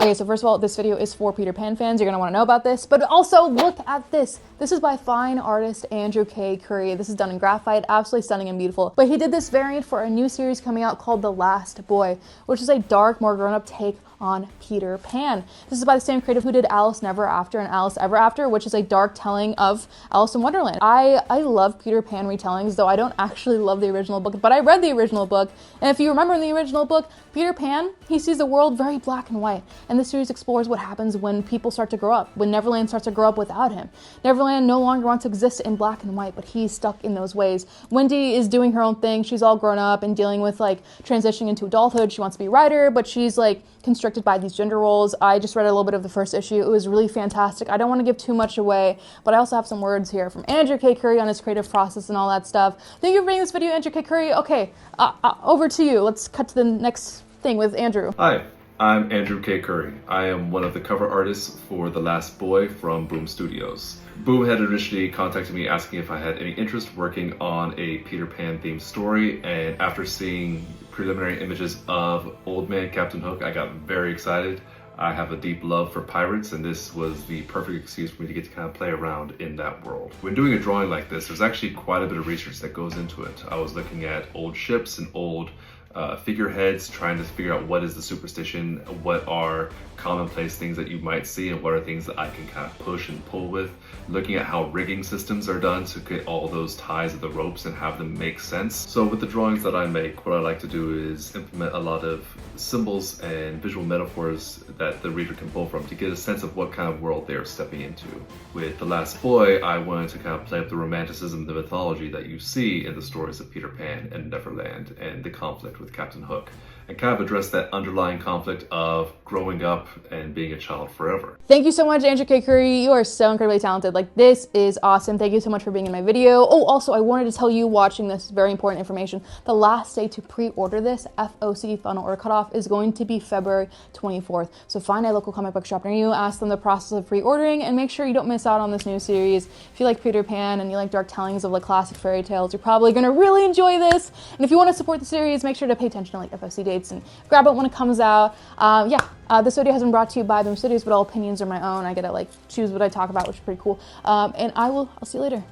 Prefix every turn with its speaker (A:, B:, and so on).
A: Okay, so first of all, this video is for Peter Pan fans. You're gonna wanna know about this, but also look at this. This is by fine artist Andrew K. Currey. This is done in graphite, absolutely stunning and beautiful. But he did this variant for a new series coming out called The Last Boy, which is a dark, more grown-up take on Peter Pan. This is by the same creative who did Alice Never After and Alice Ever After, which is a dark telling of Alice in Wonderland. I love Peter Pan retellings, though I don't actually love the original book, but I read the original book, and if you remember in the original book, Peter Pan, he sees the world very black and white, and this series explores what happens when people start to grow up, when Neverland starts to grow up without him. Neverland no longer wants to exist in black and white, but he's stuck in those ways. Wendy is doing her own thing. She's all grown up and dealing with like transitioning into adulthood. She wants to be a writer, but she's like constricted by these gender roles. I just read a little bit of the first issue. It was really fantastic. I don't want to give too much away, but I also have some words here from Andrew K. Currey on his creative process and all that stuff. Thank you for bringing this video, Andrew K. Currey. Okay, over to you. Let's cut to the next thing with Andrew.
B: Hi, I'm Andrew K. Currey. I am one of the cover artists for The Last Boy from Boom Studios. Boom had initially contacted me asking if I had any interest working on a Peter Pan themed story, and after seeing preliminary images of Old Man Captain Hook, I got very excited. I have a deep love for pirates, and this was the perfect excuse for me to get to kind of play around in that world. When doing a drawing like this, there's actually quite a bit of research that goes into it. I was looking at old ships and old figureheads, trying to figure out what is the superstition, what are commonplace things that you might see, and what are things that I can kind of push and pull with. Looking at how rigging systems are done to get all those ties of the ropes and have them make sense. So with the drawings that I make, what I like to do is implement a lot of symbols and visual metaphors that the reader can pull from to get a sense of what kind of world they're stepping into. With The Last Boy, I wanted to kind of play up the romanticism, the mythology that you see in the stories of Peter Pan and Neverland and the conflict with Captain Hook, and kind of address that underlying conflict of growing up and being a child forever.
A: Thank you so much, Andrew K. Curry. You are so incredibly talented. Like, this is awesome. Thank you so much for being in my video. Oh, also, I wanted to tell you watching this very important information. The last day to pre-order this FOC final order cutoff is going to be February 24th. So find a local comic book shop near you, ask them the process of pre-ordering, and make sure you don't miss out on this new series. If you like Peter Pan and you like dark tellings of like classic fairy tales, you're probably going to really enjoy this. And if you want to support the series, make sure to pay attention to like FOC dates and grab it when it comes out. This video has been brought to you by Boom Studios, but all opinions are my own. I get to like choose what I talk about, which is pretty cool. And I'll see you later.